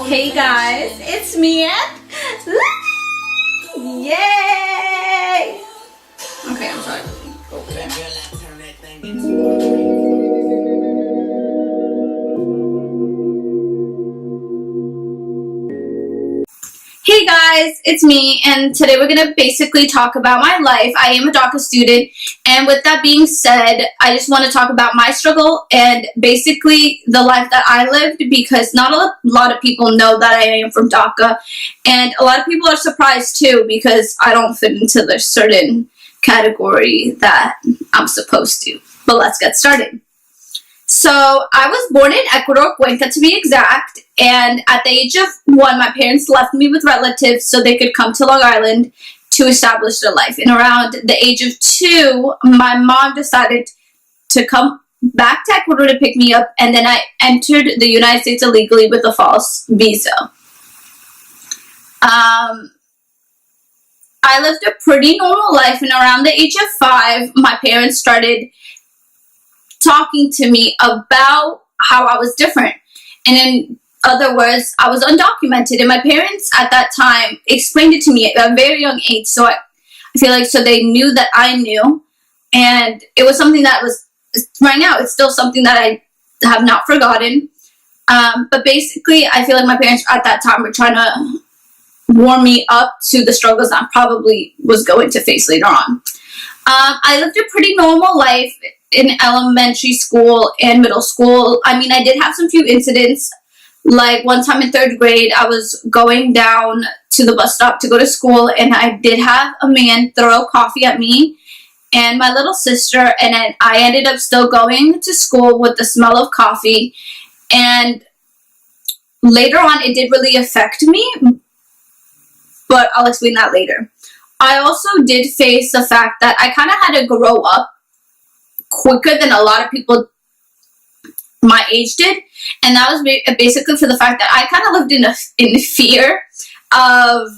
Hey guys, it's me and yay! Okay, I'm sorry. Hey guys, it's me, and today we're going to basically talk about my life. I am a DACA student, and with that being said, I just want to talk about my struggle and basically the life that I lived, because not a lot of people know that I am from DACA, and a lot of people are surprised too because I don't fit into the certain category that I'm supposed to. But let's get started. So I was born in Ecuador, Cuenca to be exact, and at the age of 1, my parents left me with relatives so they could come to Long Island to establish their life. And around the age of 2, my mom decided to come back to Ecuador to pick me up, and then I entered the United States illegally with a false visa. I lived a pretty normal life, and around the age of 5, my parents started talking to me about how I was different. And in other words, I was undocumented. And my parents at that time explained it to me at a very young age. So I feel like so they knew that I knew. And it was something that was, right now, it's still something that I have not forgotten. But basically, I feel like my parents at that time were trying to warm me up to the struggles I probably was going to face later on. I lived a pretty normal life in elementary school and middle school. I mean, I did have some few incidents. Like one time in 3rd grade, I was going down to the bus stop to go to school, and I did have a man throw coffee at me and my little sister, and then I ended up still going to school with the smell of coffee. And later on, it did really affect me, but I'll explain that later. I also did face the fact that I kind of had to grow up quicker than a lot of people my age did, and that was basically for the fact that I kind of lived in fear of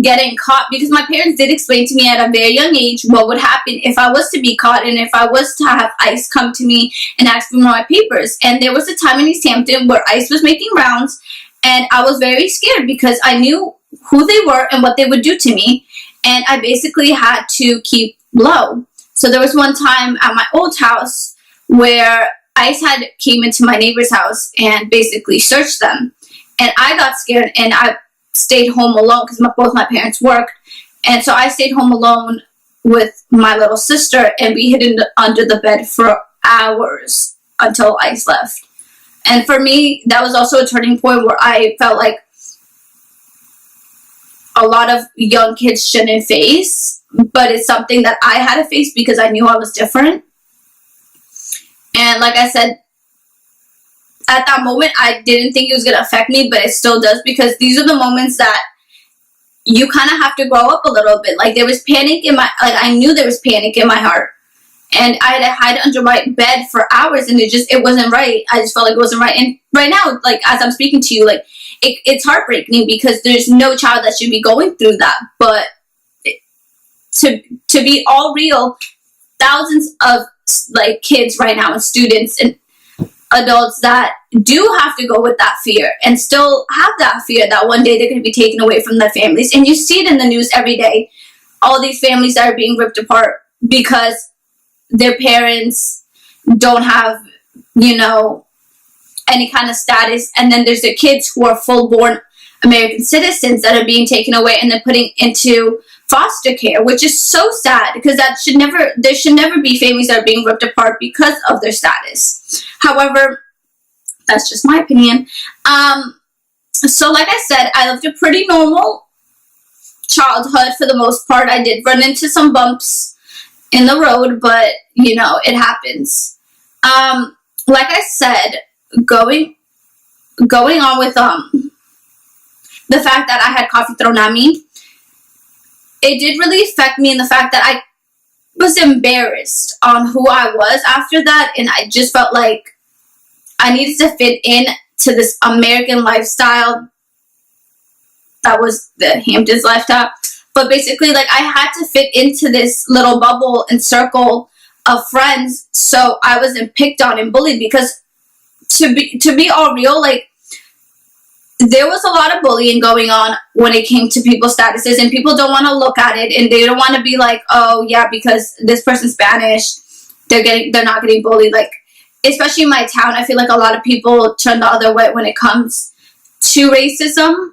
getting caught, because my parents did explain to me at a very young age what would happen if I was to be caught and if I was to have ICE come to me and ask for my papers. And there was a time in East Hampton where ICE was making rounds, and I was very scared because I knew who they were and what they would do to me, and I basically had to keep low. So there was one time at my old house where ICE came into my neighbor's house and basically searched them. And I got scared and I stayed home alone because both my parents worked. And so I stayed home alone with my little sister, and we hid under the bed for hours until ICE left. And for me, that was also a turning point where I felt like a lot of young kids shouldn't face, but it's something that I had to face because I knew I was different. And like I said, at that moment, I didn't think it was going to affect me, but it still does, because these are the moments that you kind of have to grow up a little bit. Like there was panic I knew there was panic in my heart, and I had to hide under my bed for hours, and it wasn't right. I just felt like it wasn't right. And right now, like as I'm speaking to you, like it's heartbreaking because there's no child that should be going through that. But to be all real, thousands of like kids right now and students and adults that do have to go with that fear and still have that fear that one day they're going to be taken away from their families. And you see it in the news every day. All these families that are being ripped apart because their parents don't have, any kind of status. And then there's the kids who are full-born American citizens that are being taken away and then putting into foster care, which is so sad, because there should never be families that are being ripped apart because of their status. However, that's just my opinion. So like I said, I lived a pretty normal childhood for the most part. I did run into some bumps in the road, but it happens. Like I said, going on with the fact that I had coffee thrown at me, it did really affect me in the fact that I was embarrassed on who I was after that, and I just felt like I needed to fit in to this American lifestyle that was the Hamptons lifestyle. But basically, like, I had to fit into this little bubble and circle of friends, so I wasn't picked on and bullied, because to be all real, like, there was a lot of bullying going on when it came to people's statuses, and people don't want to look at it, and they don't want to be like, oh yeah, because this person's Spanish, they're not getting bullied. Like, especially in my town, I feel like a lot of people turn the other way when it comes to racism.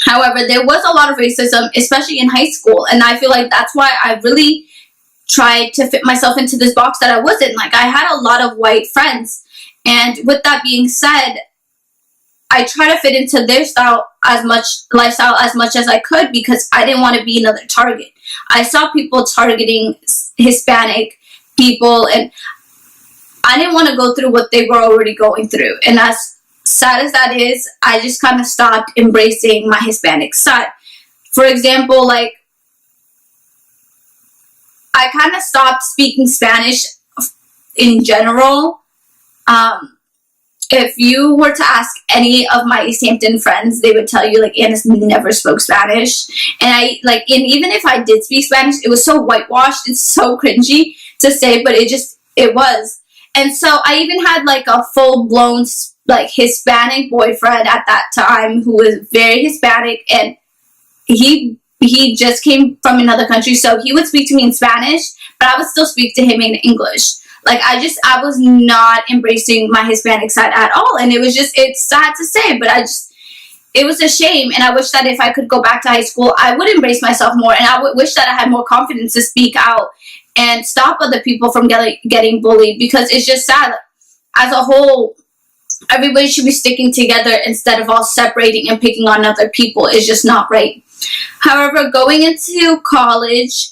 However, there was a lot of racism, especially in high school, and I feel like that's why I really tried to fit myself into this box that I wasn't. Like, I had a lot of white friends, and with that being said, I try to fit into their lifestyle as much as I could, because I didn't want to be another target. I saw people targeting Hispanic people, and I didn't want to go through what they were already going through. And as sad as that is, I just kind of stopped embracing my Hispanic side. For example, like, I kind of stopped speaking Spanish in general. If you were to ask any of my East Hampton friends, they would tell you, like, Anna never spoke Spanish. And even if I did speak Spanish, it was so whitewashed. It's so cringy to say, but it was. And so I even had, like, a full-blown, like, Hispanic boyfriend at that time who was very Hispanic, and he just came from another country, so he would speak to me in Spanish, but I would still speak to him in English. Like, I was not embracing my Hispanic side at all, and it's sad to say, but it was a shame, and I wish that if I could go back to high school, I would embrace myself more, and I would wish that I had more confidence to speak out and stop other people from getting bullied, because it's just sad. As a whole, everybody should be sticking together instead of all separating and picking on other people. It's just not right. However, going into college,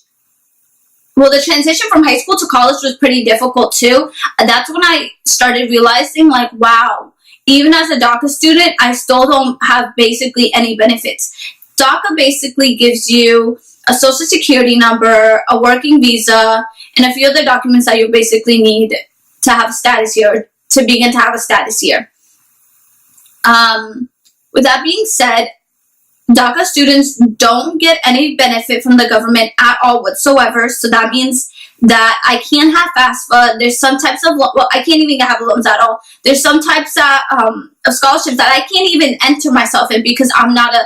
well, the transition from high school to college was pretty difficult too. That's when I started realizing, like, wow, even as a DACA student, I still don't have basically any benefits. DACA basically gives you a social security number, a working visa, and a few other documents that you basically need to have a status here, to begin to have a status here. With that being said, DACA students don't get any benefit from the government at all whatsoever, so that means that I can't have FAFSA. There's some types of, I can't even have loans at all. There's some types of scholarships that I can't even enter myself in because I'm not a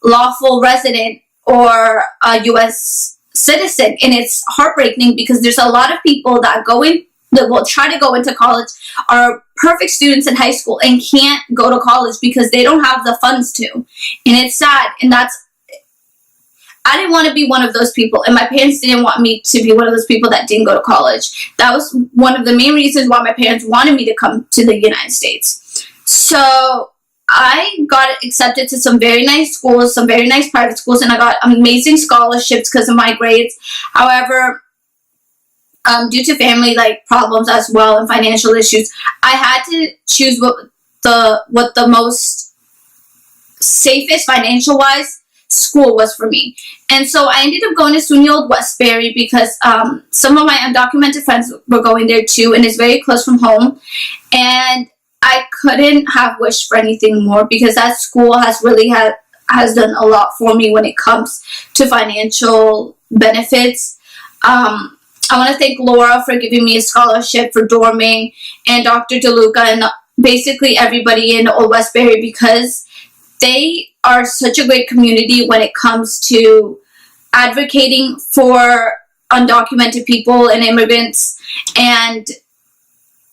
lawful resident or a U.S. citizen, and it's heartbreaking because there's a lot of people that will try to go into college, are perfect students in high school, and can't go to college because they don't have the funds to. And it's sad, and I didn't want to be one of those people, and my parents didn't want me to be one of those people that didn't go to college. That was one of the main reasons why my parents wanted me to come to the United States. So I got accepted to some very nice schools, some very nice private schools, and I got amazing scholarships because of my grades. However, due to family problems as well and financial issues, I had to choose what the most safest financial wise school was for me. And so I ended up going to SUNY Old Westbury because some of my undocumented friends were going there too, and it's very close from home. And I couldn't have wished for anything more because that school has really has done a lot for me when it comes to financial benefits. I want to thank Laura for giving me a scholarship for dorming, and Dr. DeLuca, and basically everybody in Old Westbury, because they are such a great community when it comes to advocating for undocumented people and immigrants. And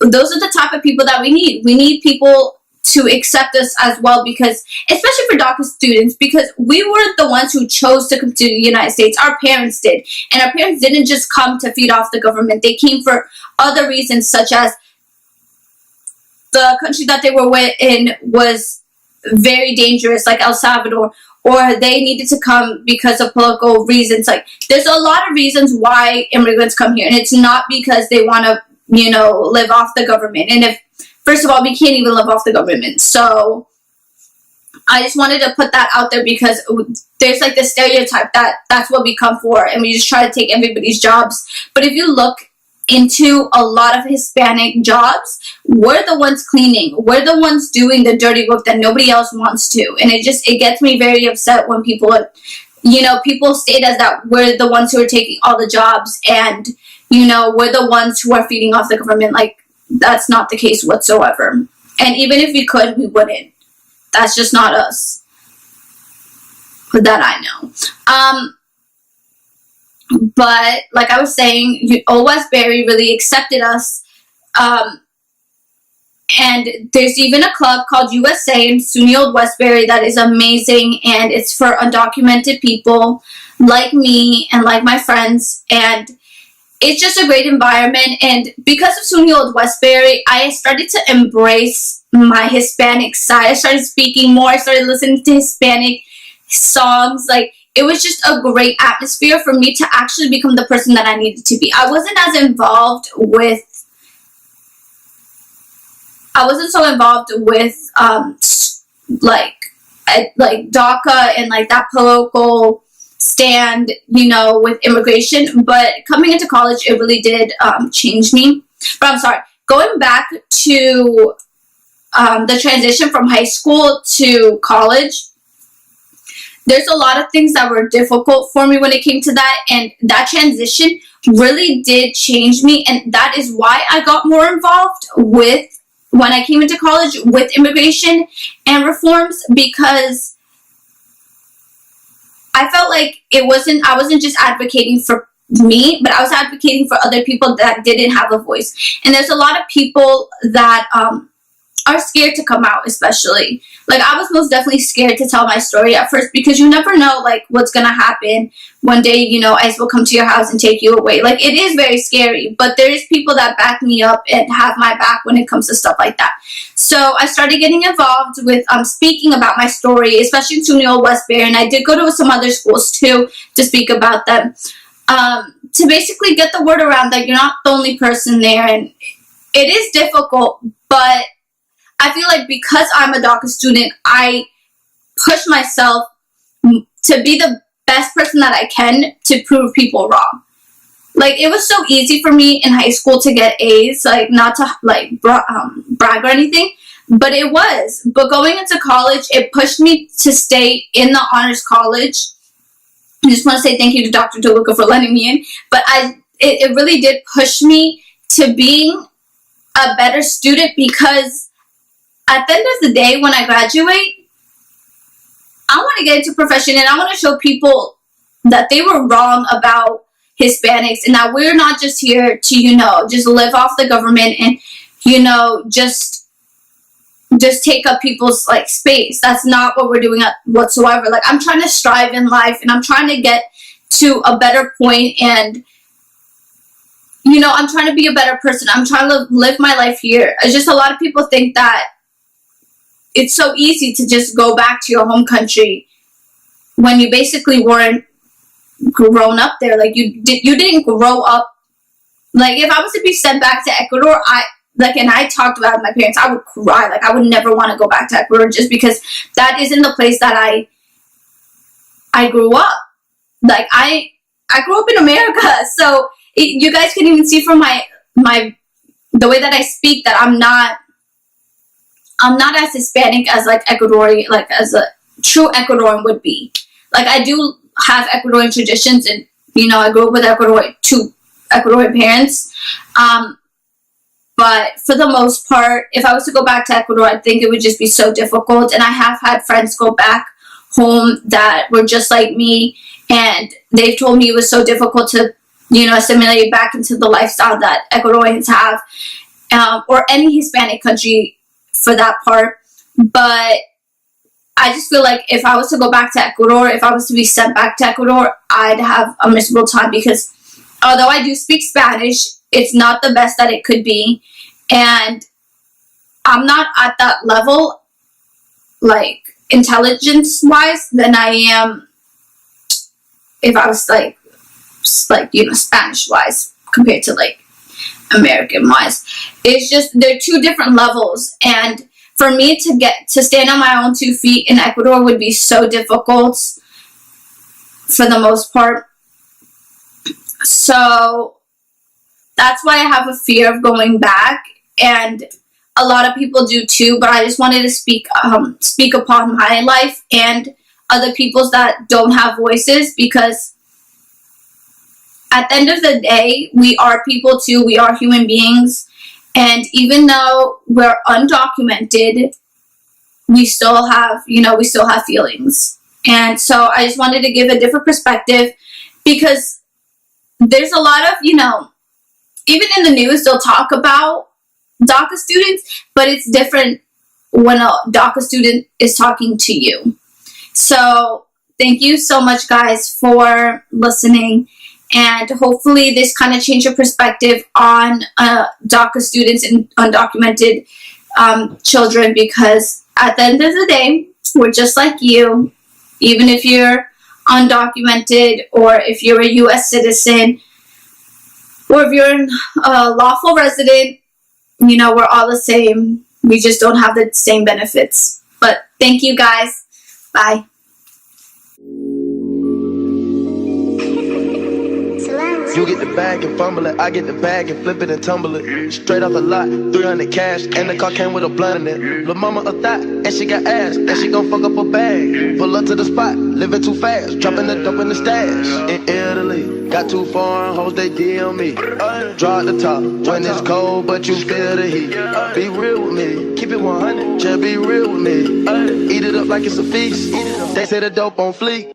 those are the type of people that we need. We need people to accept us as well, because especially for DACA students, because we weren't the ones who chose to come to the United States. Our parents did, and our parents didn't just come to feed off the government. They came for other reasons, such as the country that they were in was very dangerous, like El Salvador, or they needed to come because of political reasons. Like, there's a lot of reasons why immigrants come here, and it's not because they want to live off the government. And first of all, we can't even live off the government. So I just wanted to put that out there because there's the stereotype that that's what we come for, and we just try to take everybody's jobs. But if you look into a lot of Hispanic jobs, we're the ones cleaning. We're the ones doing the dirty work that nobody else wants to. And it gets me very upset when people state as that we're the ones who are taking all the jobs, and we're the ones who are feeding off the government. That's not the case whatsoever. And even if we could, we wouldn't. That's just not us. That I know. But like I was saying, Old Westbury really accepted us. And there's even a club called USA in SUNY Old Westbury that is amazing, and it's for undocumented people like me and like my friends, and it's just a great environment. And because of SUNY Old Westbury, I started to embrace my Hispanic side. I started speaking more. I started listening to Hispanic songs. Like, it was just a great atmosphere for me to actually become the person that I needed to be. I wasn't so involved with like DACA and like that political stand, with immigration. But coming into college, it really did change me. But I'm sorry, going back to the transition from high school to college, there's a lot of things that were difficult for me when it came to that, and that transition really did change me, and that is why I got more involved with, when I came into college, with immigration and reforms, because I felt like I wasn't just advocating for me, but I was advocating for other people that didn't have a voice. And there's a lot of people that are scared to come out, especially. Like, I was most definitely scared to tell my story at first, because you never know, like, what's gonna happen. One day, ICE will come to your house and take you away. Like, it is very scary, but there's people that back me up and have my back when it comes to stuff like that. So I started getting involved with speaking about my story, especially in SUNY Old Westbury, and I did go to some other schools too to speak about them, to basically get the word around that you're not the only person there. And it is difficult, but I feel like because I'm a DACA student, I push myself to be the best person that I can to prove people wrong. Like, it was so easy for me in high school to get A's, like, not to, like, brag or anything, but it was. But going into college, it pushed me to stay in the honors college. I just want to say thank you to Dr. DeLuca for letting me in. But it really did push me to being a better student, because at the end of the day, when I graduate, I want to get into profession, and I want to show people that they were wrong about Hispanics, and that we're not just here to, just live off the government and, just take up people's, like, space. That's not what we're doing whatsoever. Like, I'm trying to strive in life, and I'm trying to get to a better point, and I'm trying to be a better person. I'm trying to live my life here. It's just a lot of people think that it's so easy to just go back to your home country when you basically weren't grown up there. Like, you didn't grow up. Like, if I was to be sent back to Ecuador, and I talked about it with my parents, I would cry. Like, I would never want to go back to Ecuador, just because that isn't the place that I grew up. Like, I grew up in America, so you guys can even see from the way that I speak that I'm not as Hispanic as, like, Ecuadorian, like, as a true Ecuadorian would be. Like, I do have Ecuadorian traditions, and, I grew up with two Ecuadorian parents. But for the most part, if I was to go back to Ecuador, I think it would just be so difficult. And I have had friends go back home that were just like me, and they've told me it was so difficult to, assimilate back into the lifestyle that Ecuadorians have, or any Hispanic country for that part. But I just feel like if I was to go back to Ecuador, if I was to be sent back to Ecuador, I'd have a miserable time, because although I do speak Spanish, it's not the best that it could be, and I'm not at that level, like, intelligence-wise, than I am if I was, like Spanish-wise compared to, like, American-wise. It's just, they're two different levels, and for me to stand on my own 2 feet in Ecuador would be so difficult for the most part. So that's why I have a fear of going back, and a lot of people do too. But I just wanted to speak upon my life and other people's that don't have voices, because at the end of the day, we are people too. We are human beings, and even though we're undocumented, we still have, we still have feelings. And so I just wanted to give a different perspective, because there's a lot of, even in the news, they'll talk about DACA students, but it's different when a DACA student is talking to you. So thank you so much, guys, for listening. And hopefully this kind of changed your perspective on DACA students and undocumented children, because at the end of the day, we're just like you. Even if you're undocumented, or if you're a U.S. citizen, or if you're a lawful resident, we're all the same. We just don't have the same benefits. But thank you, guys. Bye. You get the bag and fumble it, I get the bag and flip it and tumble it. Straight off the lot, 300 cash, and the car came with a blunt in it. Lil' mama a thot, and she got ass, and she gon' fuck up a bag. Pull up to the spot, living too fast, dropping the dope in the stash. In Italy, got 2 foreign hoes, they DM me. Draw at the top, when it's cold, but you feel the heat. Be real with me, keep it 100, just be real with me. Eat it up like it's a feast, they say the dope on fleek.